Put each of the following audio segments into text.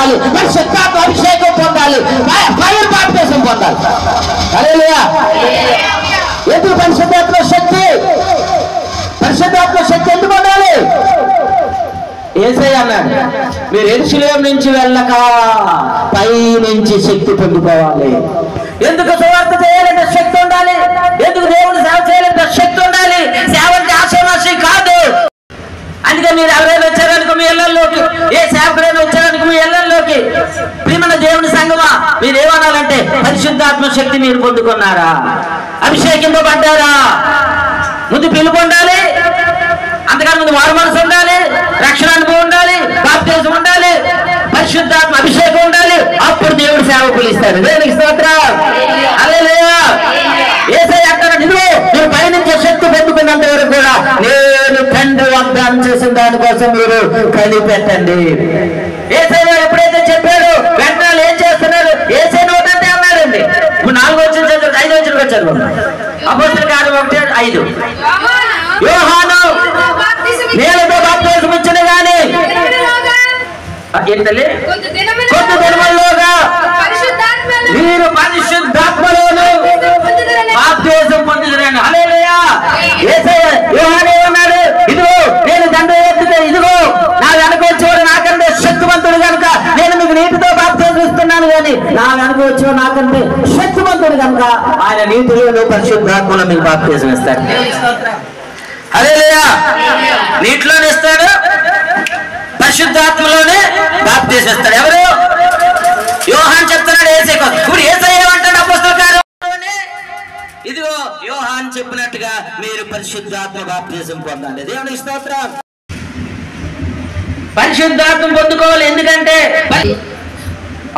పొందాలి, పరిశుద్ధాత్మ అభిషేకం పొందాలి, ఫైర్ బాప్టిజం పొందాలి. హల్లెలూయా. ఎందుకు పరిశుద్ధాత్మ శక్తి? పరిశుద్ధాత్మ శక్తి ఎందుకు పొందాలి? యేసయ్య అన్నాడు, మీరు యెరూషలేము నుంచి వెళ్ళక పై నుంచి శక్తి పొందుకోవాలి. ఎందుకు సువార్త చేయాలంటే శక్తి ఉండాలి, ఎందుకు దేవుని సేవ చేయాలంటే శక్తి ఉండాలి. సేవ అంటే ఆశామాషి కాదు. అందుకే మీరు ఎవరైనా వచ్చారనుకో మీ ఇళ్లలోకి, ఏ సేవకుడైనా వచ్చారనుకో మీ ఇళ్లలోకి, ప్రియమైన దేవుని సంగమా, మీరు ఏమనాలంటే పరిశుద్ధాత్మ శక్తి మీరు పొందుకున్నారా, అభిషేకింపబడ్డారా? ముందు పిలుపు ఉండాలి, అంతకన్నా ముందు వారు మనసు ఉండాలి, రక్షణ అనుభవం ఉండాలి, బాప్తిజం ఉండాలి, పరిశుద్ధాత్మ అభిషేకం ఉండాలి. అప్పుడు దేవుడు సేవకులు ఇస్తాడు. దేవునికి స్తోత్రం. హల్లెలూయా. యేసయ్య అంటాడు, మీరు పైనుంచి శక్తి పొందుకున్నంత వరకు కూడా నేను తండ్రి వాగ్దానం చేసిన దానికోసం మీరు కనిపెట్టండి. యేసయ్య ఎప్పుడైతే చెప్పాడు వెంటనే ఏం చేస్తున్నారు? యేసయ్య ఒకటే అన్నాడండి. ఇప్పుడు 4వ వచనం చదువు, 5వ వచనం వచ్చారు. అపోస్తలుల కార్యం 1:5. యోహాను నీళ్లతో బాప్తిజం ఇచ్చిన గాని కొద్ది దినముల్లోగా మీరు పరిశుద్ధాత్మలోను బాప్తిజం పొందుదురని. హల్లెలూయా. యేసయ్య యోహాను ఏమన్నాడు? ఇదిగో నేను దండం ఎత్తితే ఇదిగో నా వెనక వచ్చేవాడు నాకంటే శక్తివంతుడు కనుక నేను మీకు నీటితో బాప్తిజం ఇస్తున్నాను, కానీ నా వెనక వచ్చేవాడు నాకంటే శక్తివంతుడు కనుక ఆయన నీటిలోను పరిశుద్ధాత్మలో మీకు బాప్తిజం ఇస్తాడు. హల్లెలూయా. నీటిలోనే ఇస్తాడు, పరిశుద్ధాత్మలోనే బాప్తిజం ఇస్తాడు. ఎవరు? యోహాన్ చెప్తున్నాడు యేసయ్య కోసం. ఇప్పుడు యేసయ్య ఏమంటాడు అపోస్తలుల కార్యంలోనే? ఇదిగో యోహాన్ చెప్పినట్టుగా మీరు పరిశుద్ధాత్మ బాప్తిజం పొందాలి. దేవునికి స్తోత్రం. పరిశుద్ధాత్మ పొందుకోవాలి. ఎందుకంటే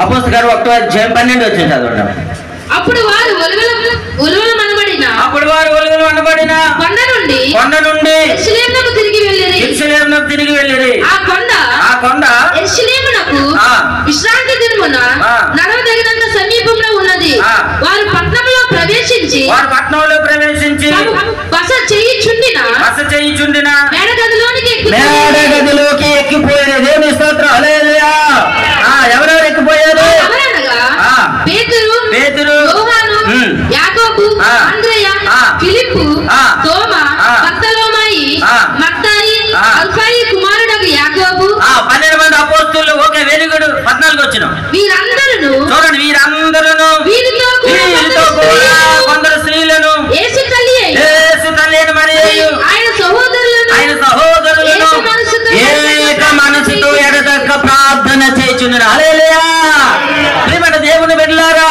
అపోస్తలుల కార్యం 1:12 వచ్చింది చదవండి. అప్పుడు వారు ఒలువలు మనబడిన కొండ నుండి యెరూషలేమునకు తిరిగి వెళ్ళిరి. ఆ కొండ యెరూషలేమునకు విశ్రాంతి దినమున నడవదగినంత సమీపంలో ఉన్నది. వారు పట్టణంలో ప్రవేశించి బస చేయుచుండిన మేడగదిలోకి ఎక్కిపోయారు. దేవుని స్తోత్రం. హల్లెలూయా. ఎవరెవరు ఎక్కిపోయారు? పేతురు, యోహాను, యాకోబు, అంద్రెయ, ఫిలిప్పు, తోమా, బర్తలోమాయి, మత్తయి, అల్ఫాయి కుమారుడగు యాకోబు, 12 మంది అపోస్తలులు. Okay, very good. 14 వచ్చినాం. వీరందరూ చూడండి, వీరితో కూడా కొందరు స్త్రీలను యేసు తల్లి అయిన మరియు ఆయన సహోదరులను ఏక మనసుతో ఎడతెగక ప్రార్థన చేయుచుండిరి. హల్లెలూయా. ప్రియమైన దేవుని బిడ్డలారా,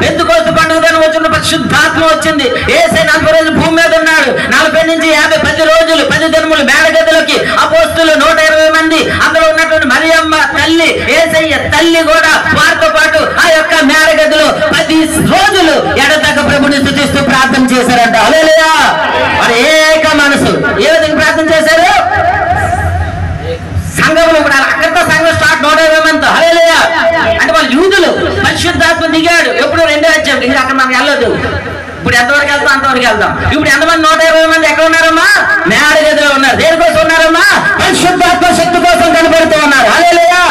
పెంతెకోస్తు పండుగ దినం వచ్చిన పరిశుద్ధాత్మ వచ్చింది. యేసయ్య 40 రోజులు భూమి మీద ఉన్నాడు. 40 నుంచి 50 10 రోజులు 10 దినములు మేడగదిలోకి అపోస్తలులు 120 మంది, అందులో ఉన్నటువంటి మరియమ్మ తల్లి, యేసయ్య తల్లి కూడా వారితో పాటు ఆ యొక్క మేడగదిలో 10 రోజులు ఎడతెగక ప్రభుని స్తుతిస్తూ ప్రార్థన చేశారంట. హల్లెలూయా. మరి ఏక మనసు ఏ విధంగా ప్రార్థన చేశారు? సంఘంలో కూడా అక్కడితో సంఘం స్టార్ట్ 120 మంది. హల్లెలూయా. అంటే వాళ్ళు యూదులు. పరిశుద్ధాత్మ దిగాడు ఎప్పుడు 2వ అధ్యాయం. ఇది అక్కడ మనకు వెళ్ళదు. ఇప్పుడు ఎంతవరకు వెళ్తాం అంతవరకు వెళ్దాం. ఇప్పుడు ఎంతమంది? 120 మంది ఎక్కడ ఉన్నారమ్మా? మేడగదిలో ఉన్నారు. దేనికోసం ఉన్నారమ్మా? పరిశుద్ధాత్మ శక్తి కోసం కనబడుతూ ఉన్నారు. హల్లెలూయా.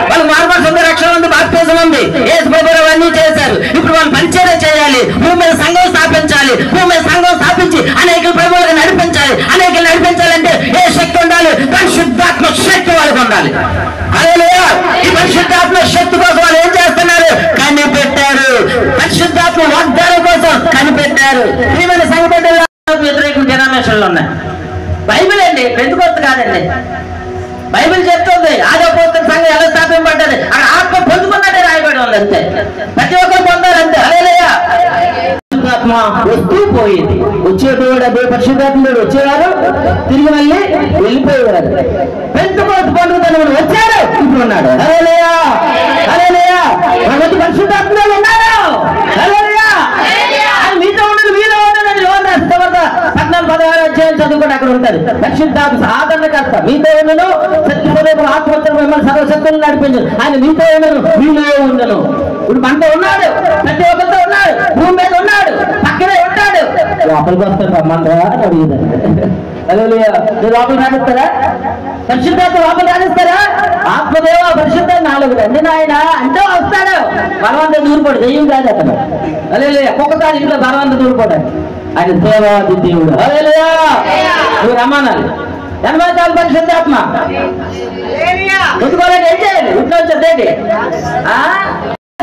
వాళ్ళు మార్మల్స్ ఉంది, రక్షణ ఉంది, బాప్తిజం ఉంది, యేసు ప్రభువు అవన్నీ చేశారు. ఇప్పుడు వాళ్ళు పరిచర్య చేయాలి, భూమి మీద సంఘం స్థాపించాలి. భూమి మీద సంఘం స్థాపించి అనేక ప్రభువులకు నడిపించాలి. అనేకలు నడిపించాలంటే ఏ శక్తి ఉండాలి? పరిశుద్ధాత్మ శక్తి వాళ్ళకి ఉండాలి. హల్లెలూయా. ఈ పరిశుద్ధాత్మ శక్తి కోసం వాళ్ళు ఏం చేస్తున్నారు? కనిపెట్టారు. పరిశుద్ధాత్మ వాగ్దానం కోసం కనిపెట్టారు. ప్రియమైన సంఘ బిడ్డలారా, వ్యతిరేక డినామినేషన్లు ఉన్నాయి. బైబిల్ అండి, పెంతెకోస్తు కాదండి. బైబిల్ చెప్తుంది ఆది అపోస్తలుల సంఘం ఎలా స్థాపింపబడ్డది. అక్కడ ఆత్మ పొందుకున్నట్టే రాయబడి ఉంది. అంతే, ప్రతి ఒక్కరు పొందారు. అంతే. హల్లెలూయా. పరిశుద్ధాత్మ వస్తూ పోయింది. వచ్చేటోడు అదే పరిశుద్ధాత్మ వచ్చేవారు, తిరిగి మళ్ళీ వెళ్ళిపోయేవారు. పెంతెకోస్తు పండుగ దినమున వచ్చారు, ఇప్పుడు ఉన్నాడు. హల్లెలూయా. హల్లెలూయా. మనకి పరిశుద్ధాత్మలు ఉన్నారు. హల్లెలూయా. మీతో ఉండదు, మీలో ఉండదు. లోన్ రాస్తే 14-16 అధ్యాయం చదువుకుంటే అక్కడ ఉంటారు. పరిశుద్ధాత్మ సాధనకర్త మీతో ఉండను, సత్యపదేవుడు ఆత్మహత్య మిమ్మల్ని సర్వశక్తులను నడిపించను. ఆయన మీతో ఉండను, మీలో ఉండను. ఇప్పుడు మనతో ఉన్నాడు, ప్రతి ఒక్కరితో ఉన్నాడు, భూమి మీద ఉన్నాడు, పక్కనే ఉంటాడు. లోపలికి వస్తాడు రమ్మంటారా అడిగిందండి. హల్లెలూయా. మీరు లోపలికి రానిస్తారా? పరిశుద్ధాత్మ లోపలికి రానిస్తారా? ఆత్మ ఆత్మదేవ పరిశుద్ధ 4 రండి నాయన అంటే వస్తాడు. బలవంత దూరిపోడు, దెయ్యం కాదు అతను. హల్లెలూయా. ఒక్కొక్కసారి ఇంట్లో బలవంత దూరిపోతాడు. ఆయన దేవాది దేవుడు. హల్లెలూయా. నువ్వు రమ్మనాలి. జన్మచాలు పరిశుద్ధాత్మ ఎందుకోలేదు, ఏం చేయాలి? ఇంట్లో వచ్చేది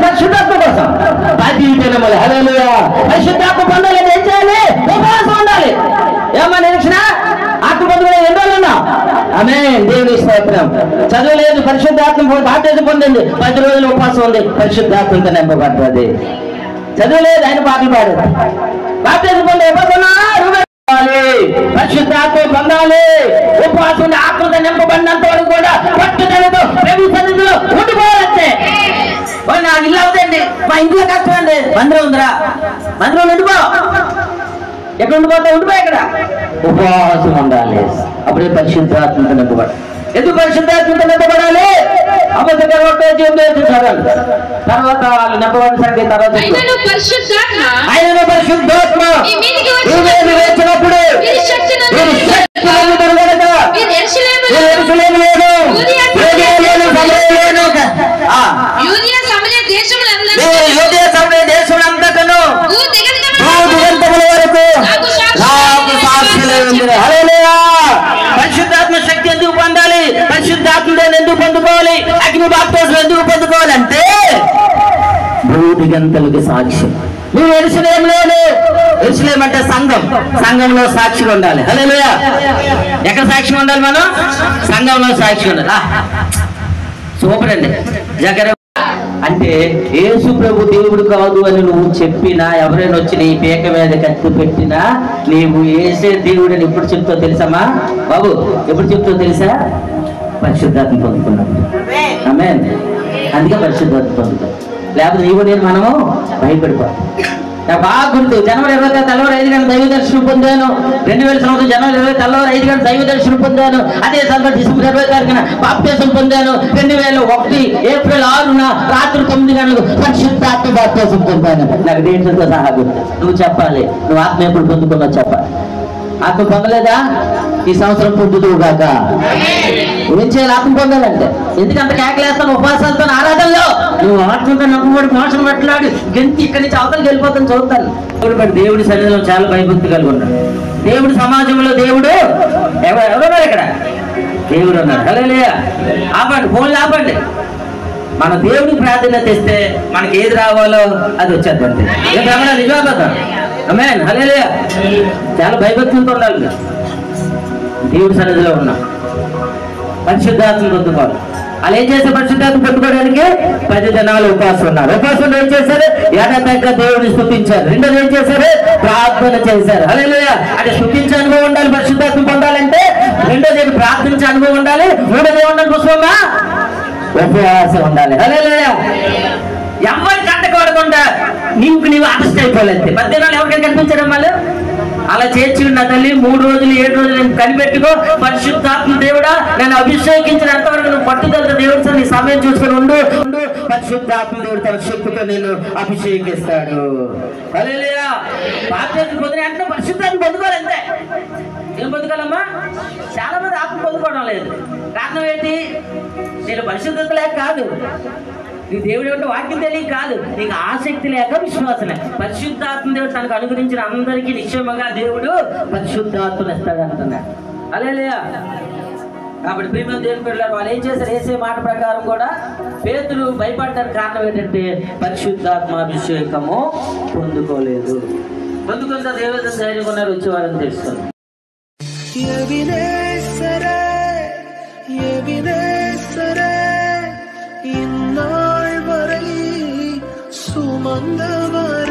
పరిశుద్ధాత్మ కోసం హల్లెలూయా. పరిశుద్ధాత్మ పొందాలని ఏం చేయాలి? ఉపవాసం ఉండాలి. ఏమన్నా నిరీక్షణ ఆత్మ పొందుకునే ఎన్ని రోజులు ఉన్నాం? ఆమేన్. దేవుని స్తోత్రం. చదువులేదు, పరిశుద్ధాత్మ బాప్తిజం పొందింది, 10 రోజులు ఉపవాసం ఉంది, పరిశుద్ధాత్మతో నింపబడుతుంది. చదువులేదు, ఆయన పాటలు పాడు. బాప్తిజం పొంది పరిశుద్ధాత్మ పొందాలి. ఉపవాసం ఆత్మతో నింపబడినంత వరకు కూడా పట్టుదలతో ప్రభు సన్నిధిలో ఉండిపోవాలంటే. నాకు ఇల్లు అవుతాయండి, మా ఇంట్లో కష్టం అండి. మందిరం ఉందిరా, మందిరం ఉండిపో. ఎక్కడ ఉండిపోతా? ఉండిపో. ఇక్కడ ఉపవాసం ఉండాలి. అప్పుడే పరిశుద్ధాత్మతో నింపబడాలి. ఎందుకు పరిశుద్ధాత్మతో నింపబడాలి? అబద్ధ తర్వాత వాళ్ళు నింపబడిన సంగతి తర్వాత. ఆయనను పరిశుద్ధాత్మ వేచినప్పుడు దేశములంతటను వరకు పరిశుద్ధాత్మ శక్తి ఎందుకు పొందాలి? పరిశుద్ధాత్ముడని ఎందుకు పొందుకోవాలి? అగ్ని బాప్తిజం ఎందుకు పొందుకోవాలంటే భూదిగంతలకి సాక్ష్యం. నువ్వు యెరూషలేము అంటే సంఘం, సంఘంలో సాక్షిగా ఉండాలి. హల్లెలూయా. ఎక్కడ సాక్ష్యం ఉండాలి? మనం సంఘంలో సాక్షి ఉండాలి. సూపర్ అండి. జగర అంటే యేసు ప్రభు దేవుడు కాదు అని నువ్వు చెప్పినా, ఎవరైనా వచ్చి నీ పేక మీద కత్తి పెట్టినా, నీవు యేసే దేవుడని ఎప్పుడు చెప్తావు తెలుసమ్మా బాబు? ఎప్పుడు చెప్తావు తెలుసా? పరిశుద్ధాత్మ పొందుకున్నాం. ఆమేన్. అందుకే పరిశుద్ధాత్మ పొందుతాం. లేకపోతే నీవు నేను మనము భయపడిపోతాం. నాకు బాగా గుర్తు, జనవరి 20 తెల్లవారు 5 గంటల దైవ దర్శనం పొందాను. 2000 సంవత్సరం జనవరి 20 తెల్లవారు 5 గంటల దైవ దర్శనం పొందాను. అదే సంవత్సరం డిసెంబర్ 20 తారీఖున బాప్తిజం పొందాను. 2001 ఏప్రిల్ 6న రాత్రి 9 గంటలకు పరిశుద్ధాత్మ బాప్తిజం పొందాను. నాకు డేట్లతో సహా గుర్తు. నువ్వు చెప్పాలి, నువ్వు ఆత్మ ఎప్పుడు పొందుకున్నావు చెప్పాలి. ఆత్మ పొందలేదా? ఈ సంవత్సరం పొందుతువు కాక. ఏం చేయాలి ఆత్మ పొందాలంటే? ఎందుకంత కేకలేస్తాను ఉపవాసాలతో ఆరాధనలో? నువ్వు ఆత్మతో నమ్మబడి మోసం మాట్లాడి గెంతి ఇక్కడి నుంచి అవతలకి వెళ్ళిపోతాను చూస్తాను. దేవుడి సన్నిధిలో చాలా భయభక్తి కలిగి ఉన్నాడు. దేవుడి సమాజంలో దేవుడు ఎవరున్నారు? ఇక్కడ దేవుడు ఉన్నాడు. హల్లెలూయా. ఆపండి, ఫోన్లు ఆపండి. మన దేవుడికి ప్రాధాన్యత ఇస్తే మనకి ఏది రావాలో అది వచ్చేద్దండి. నిజాబద్ధం. ఆమేన్. హల్లెలూయా. చాలా భయభక్తులతో ఉండాలి. దేవుడి సన్నిధిలో ఉన్నాం. పరిశుద్ధాత్మను పొందుకోవాలి. వాళ్ళు ఏం చేశారు? పరిశుద్ధాత్మ పొందుకోవడానికి 10 దినాలు ఉపవాసం ఉన్నారు. ఉపవాసం ఏం చేశారు? ఎడతెగక దేవుడిని స్తుతించారు. రెండోది ఏం చేశారు? ప్రార్థన చేశారు. హల్లెలూయా. అంటే స్తుతించే అనుభవం ఉండాలి. పరిశుద్ధాత్మ పొందాలంటే రెండోది ప్రార్థించే అనుభవం ఉండాలి. మూడోది ఏముండాలి? పుష్పంగా ఉపవాసం ఉండాలి. హల్లెలూయా. ఎవరు కంటకూడకుండా నీవు అరెస్ట్ అయిపోలేదు. 10 దినాలు ఎవరికైనా కనిపించారు వాళ్ళు? అలా చేర్చి ఉన్న తల్లి 3 రోజులు 7 రోజులు కనిపెట్టుకో. పరిశుద్ధాత్మ దేవుడా నన్ను అభిషేకించిన అంతవరకు నువ్వు పట్టుదలతో దేవుడితో నీ సమయం చూసుకొని ఉండు. పరిశుద్ధాత్మ దేవుడు తన శక్తితో నేను అభిషేకిస్తాడు. హల్లెలూయా. బాప్తిజం పొందిన అంటే పరిశుద్ధాత్మ పొందుకోవాలంతే. ఏం పొందుకోవాలమ్మా? చాలా మంది ఆత్మ పొందుకోవడం లేదు. కారణం ఏంటి? నేను పరిశుద్ధత లేక కాదు, నీ దేవుడు అంటే వాక్యం తెలియక కాదు, నీకు ఆసక్తి లేక విశ్వాసం లేక. పరిశుద్ధాత్మ దేవుడు తనకు అనుగ్రహించిన అందరికీ నిశ్చయముగా దేవుడు పరిశుద్ధాత్మను ఇస్తాడు అంటున్నాడు. హల్లెలూయా. కాబట్టి ప్రియమైన దేవుని పిల్లలు వాళ్ళు ఏం చేశారు? యేసే మాట ప్రకారం కూడా పేతురు భయపడడానికి కారణం ఏంటంటే పరిశుద్ధాత్మాభిషేకము పొందుకోలేదు. పొందుకున్న దేవుడు ధైర్యం ఉన్నారు, వచ్చేవారని తెలుస్తుంది. இந்நாள் வரை சுமந்தவர்